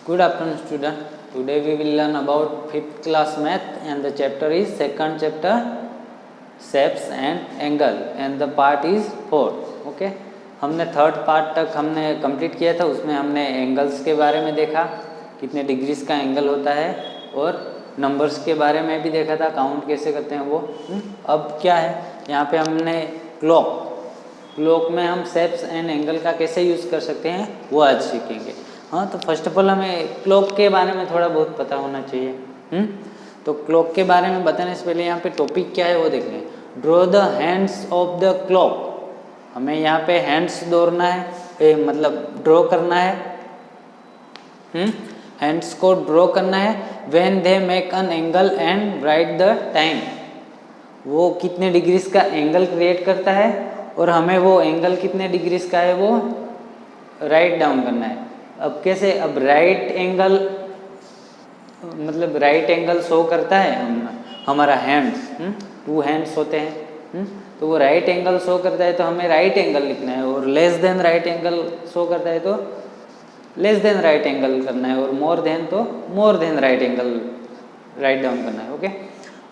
Good afternoon, student. Today we will learn about 5th class math and the chapter is second chapter shapes and angle and the part is 4. Okay. हमने third part तक हमने complete किया था, उसमें हमने angles के बारे में देखा, कितने डिग्रीज का एंगल होता है, और नंबर्स के बारे में भी देखा था, काउंट कैसे करते हैं वो। अब क्या है, यहाँ पे हमने क्लॉक में हम शेप्स एंड एंगल का कैसे यूज़ कर सकते हैं वो आज सीखेंगे। हाँ, तो फर्स्ट ऑफ ऑल हमें क्लॉक के बारे में थोड़ा बहुत पता होना चाहिए। तो क्लॉक के बारे में बताने से पहले यहाँ पे टॉपिक क्या है वो देख लें। Draw the hands of the clock. हमें यहाँ पे हैंड्स दौड़ना है, मतलब ड्रॉ करना है। हैंड्स को ड्रॉ करना है। When they make an angle and right the time. वो कितने डिग्रीज का एंगल क्रिएट करता है और हमें वो एंगल कितने डिग्रीज का है वो राइट डाउन करना है। अब कैसे, अब राइट एंगल मतलब राइट एंगल शो करता है हमारा हैंड्स, टू हैंड्स होते हैं, तो वो राइट एंगल शो करता है तो हमें राइट एंगल लिखना है, और less than right angle show करता है तो लेस देन राइट एंगल करना है, और मोर देन तो more than right angle write down करना है। ओके।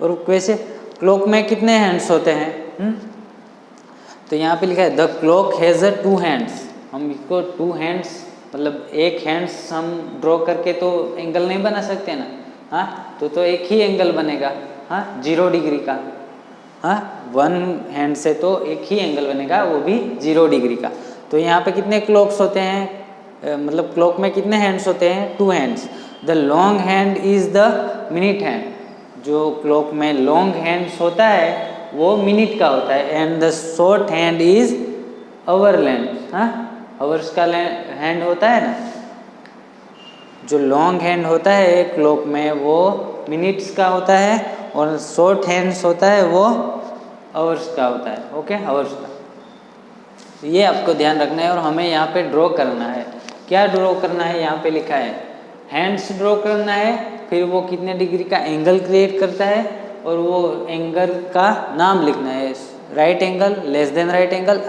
और वैसे क्लॉक में कितने हैंड्स होते हैं? तो यहाँ पे लिखा है the clock has a two hands. हम इसको टू हैंड्स मतलब एक हैंड्स हम ड्रॉ करके तो एंगल नहीं बना सकते ना। हाँ, तो एक ही एंगल बनेगा। हाँ, 0 डिग्री का। हाँ, वन हैंड से तो एक ही एंगल बनेगा, वो भी 0 डिग्री का। तो यहाँ पे कितने क्लॉक्स होते हैं, मतलब क्लॉक में कितने हैंड्स होते हैं? 2 hands. The long hand is the minute hand. जो क्लॉक में लॉन्ग हैंड्स होता है वो मिनट का होता है, and the short hand is hour length. हाँ, आवर्स का हैंड होता है ना। जो लॉन्ग हैंड होता है क्लॉक में वो मिनट्स का होता है, और शॉर्ट हैंड्स होता है वो आवर्स का होता है। ओके, आवर्स का। ये आपको ध्यान रखना है, और हमें यहाँ पे ड्रॉ करना है। क्या ड्रॉ करना है? यहाँ पे लिखा है हैंड्स ड्रॉ करना है, फिर वो कितने डिग्री का एंगल क्रिएट करता है, और वो एंगल का नाम लिखना है। Right angle, less than right angle,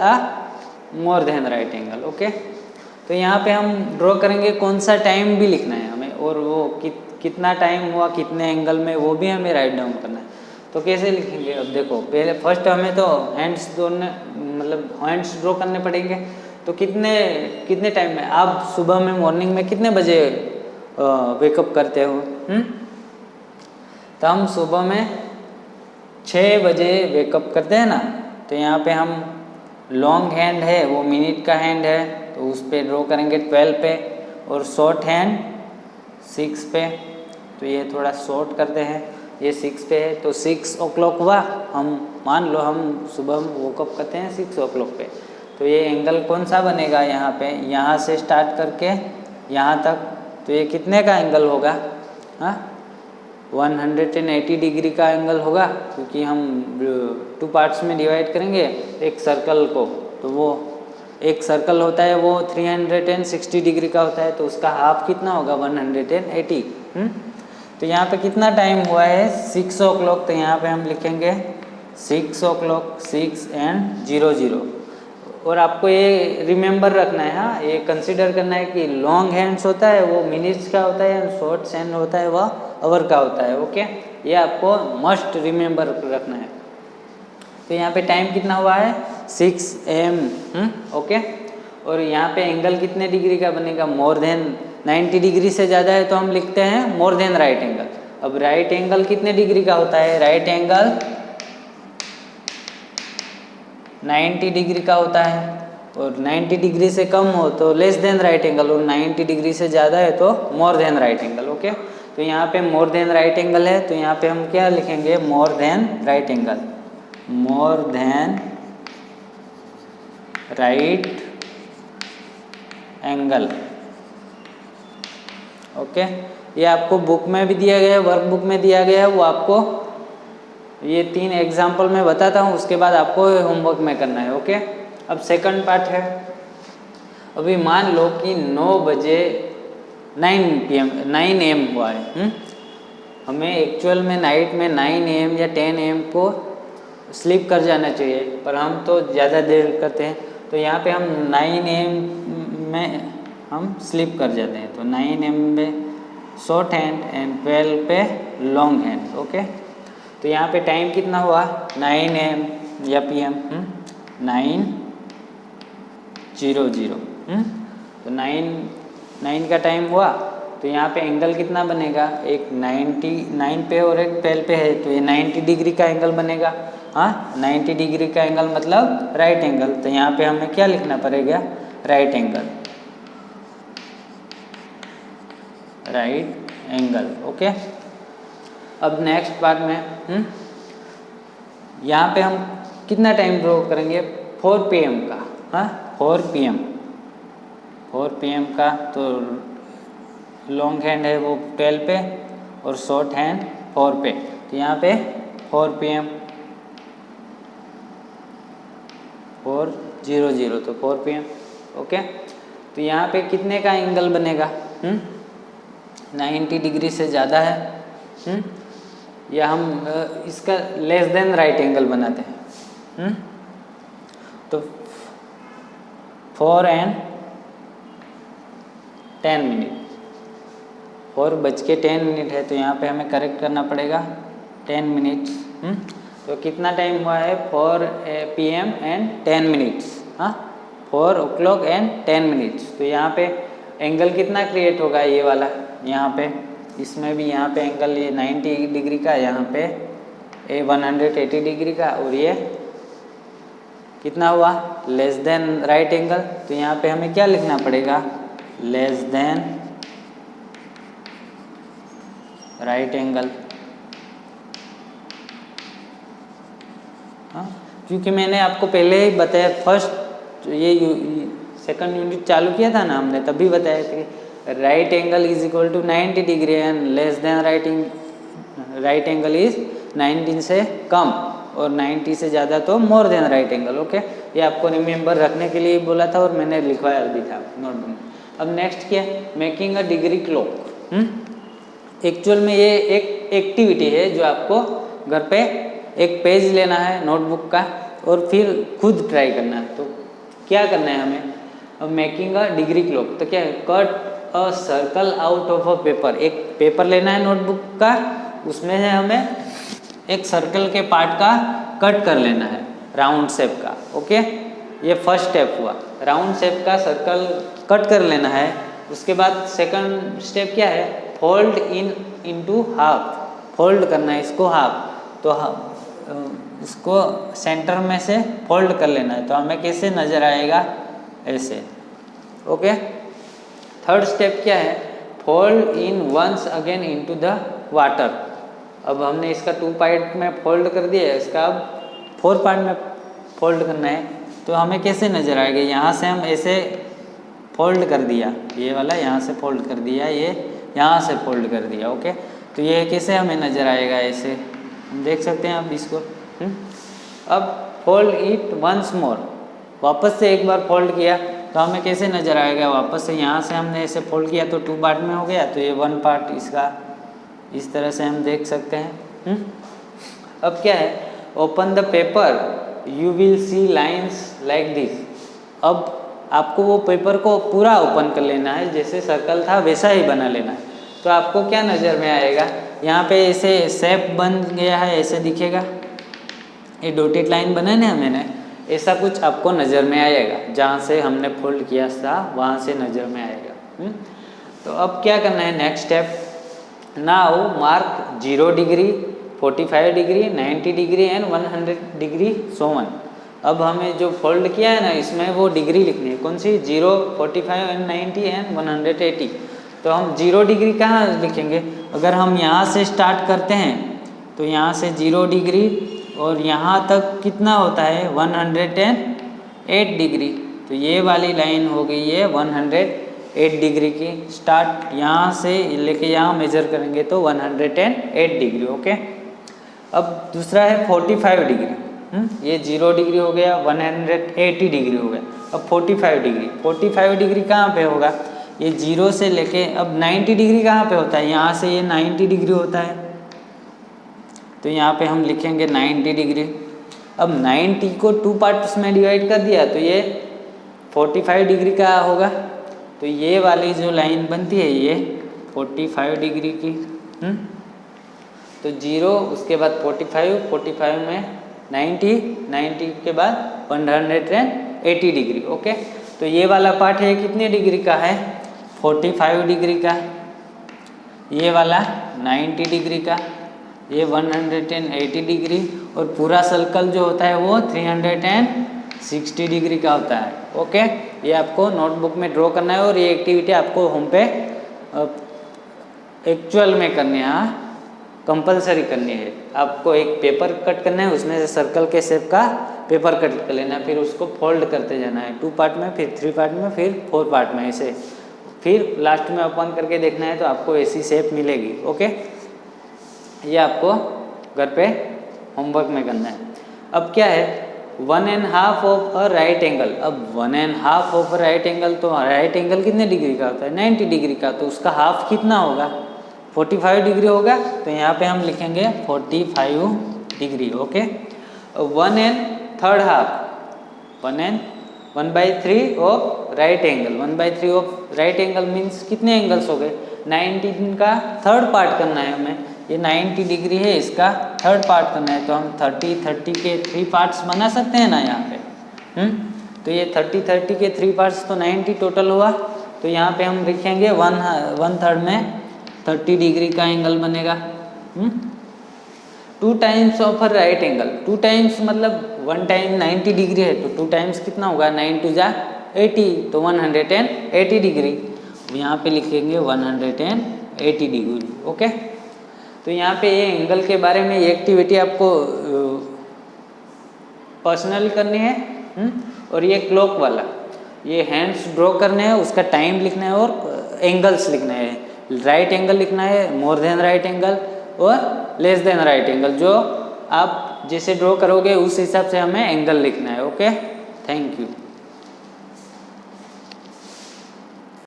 मोर देन राइट एंगल। ओके। तो यहाँ पे हम ड्रॉ करेंगे, कौन सा टाइम भी लिखना है हमें, और वो कितना टाइम हुआ कितने एंगल में वो भी हमें राइट डाउन करना है। तो कैसे लिखेंगे? अब देखो, पहले फर्स्ट हमें तो हैंड्स दौड़ने मतलब हैंड्स ड्रॉ करने पड़ेंगे। तो कितने टाइम में, आप सुबह में मॉर्निंग में कितने बजे वेकअप करते हो? तो हम सुबह में 6 बजे वेकअप करते हैं ना। तो यहाँ पे हम लॉन्ग हैंड है वो मिनट का हैंड है, तो उस पे ड्रॉ करेंगे 12 पे, और शॉर्ट हैंड 6 पे। तो ये थोड़ा शॉर्ट करते हैं, ये 6 पे है, तो 6 o'clock हुआ। हम मान लो हम सुबह वॉकअप करते हैं 6 o'clock पे, तो ये एंगल कौन सा बनेगा यहाँ पे, यहाँ से स्टार्ट करके यहाँ तक, तो ये कितने का एंगल होगा? हाँ, 180 डिग्री का एंगल होगा, क्योंकि हम 2 पार्ट्स में डिवाइड करेंगे एक सर्कल को। तो वो एक सर्कल होता है वो 360 डिग्री का होता है, तो उसका हाफ कितना होगा? 180। तो यहाँ पे कितना टाइम हुआ है? 6 o'clock। तो यहाँ पे हम लिखेंगे 6 o'clock, 6 and 00। और आपको ये रिमेंबर रखना है, हाँ, ये कंसिडर करना है कि लॉन्ग हैंड्स होता है वो मिनट्स का होता है, और शॉर्ट हैंड होता है वह आवर का होता है। ओके, ये आपको मस्ट रिमेंबर रखना है। तो यहाँ पे टाइम कितना हुआ है? 6 AM। ओके। और यहाँ पे एंगल कितने डिग्री का बनेगा? मोर देन 90 डिग्री से ज़्यादा है तो हम लिखते हैं मोर देन राइट एंगल। अब राइट एंगल कितने डिग्री का होता है? राइट एंगल 90 डिग्री का होता है, और 90 डिग्री से कम हो तो लेस देन राइट एंगल, और 90 डिग्री से ज़्यादा है तो more than right angle. Okay. तो यहाँ पे मोर देन राइट एंगल है, तो यहाँ पे हम क्या लिखेंगे? मोर देन राइट एंगल, मोर देन राइट एंगल। ओके। ये आपको बुक में भी दिया गया है, वर्क बुक में दिया गया है, वो आपको ये 3 एग्जाम्पल मैं बताता हूँ, उसके बाद आपको होमवर्क में करना है। ओके। अब सेकंड पार्ट है। अभी मान लो कि 9 बजे 9 AM हुआ है। हमें एक्चुअल में नाइट में 9 AM या 10 AM को स्लीप कर जाना चाहिए, पर हम तो ज़्यादा देर करते हैं। तो यहाँ पे हम 9 AM में हम स्लिप कर जाते हैं। तो 9 पे शॉर्ट हैंड एंड 12 पे लॉन्ग हैंड। ओके, तो यहाँ पे टाइम कितना हुआ 9 AM या PM 9:00। तो 9 का टाइम हुआ, तो यहाँ पे एंगल कितना बनेगा, एक 9 पे और एक 12 पे है, तो ये 90 डिग्री का एंगल बनेगा। हाँ, 90 डिग्री का एंगल मतलब राइट एंगल। तो यहाँ पे हमें क्या लिखना पड़ेगा, right angle, right angle. Okay, अब नेक्स्ट पार्ट में यहाँ पे हम कितना टाइम ड्रॉ करेंगे 4 PM का। हाँ, 4 PM का। तो लॉन्ग हैंड है वो 12 पे और शॉर्ट हैंड 4 पे। तो यहाँ पे 4 PM 4:00, तो 4 PM। ओके, तो यहाँ पे कितने का एंगल बनेगा 90 डिग्री से ज़्यादा है या हम इसका लेस देन राइट एंगल बनाते हैं। तो 4:10 4:10 है, तो यहाँ पे हमें करेक्ट करना पड़ेगा 10 मिनट्स। तो कितना टाइम हुआ है 4 PM एंड 10 मिनट्स। हाँ, 4 o'clock एंड 10 मिनट्स। तो यहाँ पे एंगल कितना क्रिएट होगा, ये वाला यहाँ पे, इसमें भी यहाँ पे एंगल ये 90 डिग्री का, यहाँ पे 180 डिग्री का, और ये कितना हुआ लेस देन राइट एंगल। तो यहाँ पे हमें क्या लिखना पड़ेगा, लेस देन राइट एंगल। हाँ, क्योंकि मैंने आपको पहले ही बताया, फर्स्ट ये सेकंड यूनिट चालू किया था ना हमने, तभी बताया था कि right angle is equal to 90 degree and less than right angle is 90 से कम और 90 से ज़्यादा तो more than right angle. Okay, ये आपको रिमेंबर रखने के लिए बोला था और मैंने लिखवाया भी था नोटबुक में। अब नेक्स्ट क्या है, making a degree clock. Actual में ये एक एक्टिविटी है जो आपको घर पे एक पेज लेना है नोटबुक का और फिर खुद ट्राई करना है। तो क्या करना है हमें, अब मेकिंग अ डिग्री क्लॉक, तो क्या है, cut a circle out of a paper. एक पेपर लेना है नोटबुक का, उसमें से हमें एक सर्कल के पार्ट का कट कर लेना है राउंड शेप का। ओके, ये फर्स्ट स्टेप हुआ, राउंड शेप का सर्कल कट कर लेना है। उसके बाद सेकंड स्टेप क्या है, फोल्ड इनटू हाफ, फोल्ड करना है इसको हाफ। तो इसको सेंटर में से फोल्ड कर लेना है, तो हमें कैसे नज़र आएगा, ऐसे। ओके, थर्ड स्टेप क्या है, fold in once again into the water. अब हमने इसका 2 पार्ट में फोल्ड कर दिया है, इसका अब 4 पार्ट में फोल्ड करना है। तो हमें कैसे नज़र आएगा, यहाँ से हम ऐसे फोल्ड कर दिया, ये वाला यहाँ से फोल्ड कर दिया, ये यहाँ से फोल्ड कर दिया। ओके, तो ये कैसे हमें नज़र आएगा, ऐसे हम देख सकते हैं। अब इसको अब फोल्ड इट वंस मोर, वापस से एक बार फोल्ड किया तो हमें कैसे नज़र आएगा, वापस से यहाँ से हमने ऐसे फोल्ड किया तो 2 पार्ट में हो गया, तो ये 1 पार्ट इसका इस तरह से हम देख सकते हैं। अब क्या है, open the paper you will see lines like this. अब आपको वो पेपर को पूरा ओपन कर लेना है, जैसे सर्कल था वैसा ही बना लेना है। तो आपको क्या नज़र में आएगा, यहाँ पे ऐसे शेप बन गया है, ऐसे दिखेगा, ये डॉटेड लाइन बना ना मैंने, ऐसा कुछ आपको नज़र में आएगा, जहाँ से हमने फोल्ड किया था वहाँ से नज़र में आएगा। तो अब क्या करना है, next step, now mark 0 degree 45 degree 90 degree and 100 degree so on. अब हमें जो फोल्ड किया है ना, इसमें वो डिग्री लिखनी है, कौन सी, 0 45 एंड 90 एंड 180। तो हम 0 डिग्री कहाँ लिखेंगे, अगर हम यहाँ से स्टार्ट करते हैं तो यहाँ से 0 डिग्री और यहाँ तक कितना होता है 108 डिग्री। तो ये वाली लाइन हो गई है 108 डिग्री की, स्टार्ट यहाँ से लेके यहाँ मेजर करेंगे तो 108 डिग्री। ओके, अब दूसरा है 45 डिग्री, ये 0 डिग्री हो गया, 180 डिग्री हो गया। अब 45 डिग्री कहाँ पे होगा, ये 0 से लेके, अब 90 डिग्री कहाँ पे होता है, यहाँ से ये 90 डिग्री होता है, तो यहाँ पे हम लिखेंगे 90 डिग्री। अब 90 को 2 पार्ट्स में डिवाइड कर दिया तो ये 45 डिग्री का होगा। तो ये वाली जो लाइन बनती है ये 45 डिग्री की। तो 0 उसके बाद 45 में 90 के बाद 180 डिग्री। ओके, तो ये वाला पार्ट है कितने डिग्री का है? 45 डिग्री का। ये वाला 90 डिग्री का, ये 180 डिग्री, और पूरा सर्कल जो होता है वो 360 डिग्री का होता है। ओके, ये आपको नोटबुक में ड्रॉ करना है और ये एक्टिविटी आपको होम पे एक्चुअल में करनी है, कंपलसरी करनी है। आपको एक पेपर कट करना है, उसमें से सर्कल के शेप का पेपर कट कर लेना है, फिर उसको फोल्ड करते जाना है 2 पार्ट में, फिर 3 पार्ट में, फिर 4 पार्ट में, ऐसे फिर लास्ट में ओपन करके देखना है तो आपको ऐसी शेप मिलेगी। ओके, ये आपको घर पे होमवर्क में करना है। अब क्या है 1.5 ऑफ अ राइट एंगल। अब 1.5 ऑफ अ राइट एंगल, तो राइट एंगल कितने डिग्री का होता है? 90 डिग्री का। तो उसका हाफ कितना होगा? 45 डिग्री होगा। तो यहाँ पे हम लिखेंगे 45 degree. Okay, 1/3 1/3 of right angle. 1/3 of right angle means कितने एंगल्स हो गए? 90 का थर्ड पार्ट करना है हमें। ये 90 डिग्री है, इसका थर्ड पार्ट करना है, तो हम 30 के 3 पार्ट्स बना सकते हैं ना यहाँ पे। तो ये 30 के 3 पार्ट्स, तो 90 टोटल हुआ। तो यहाँ पे हम लिखेंगे 1/3 में 30 डिग्री का एंगल बनेगा। 2 times of a right angle. 2 times मतलब 1 टाइम 90 डिग्री है, तो 2 टाइम्स कितना होगा? 9 2 जा 80, तो 180 डिग्री। यहाँ पे लिखेंगे 180 डिग्री। ओके, तो यहाँ पे ये एंगल के बारे में ये एक्टिविटी आपको पर्सनल करनी है। और ये क्लॉक वाला, ये हैंड्स ड्रॉ करने हैं, उसका टाइम लिखना है और एंगल्स लिखना है। राइट एंगल लिखना है, मोर देन राइट एंगल और लेस देन राइट एंगल। जो आप जैसे ड्रॉ करोगे उस हिसाब से हमें एंगल लिखना है। Okay, thank you.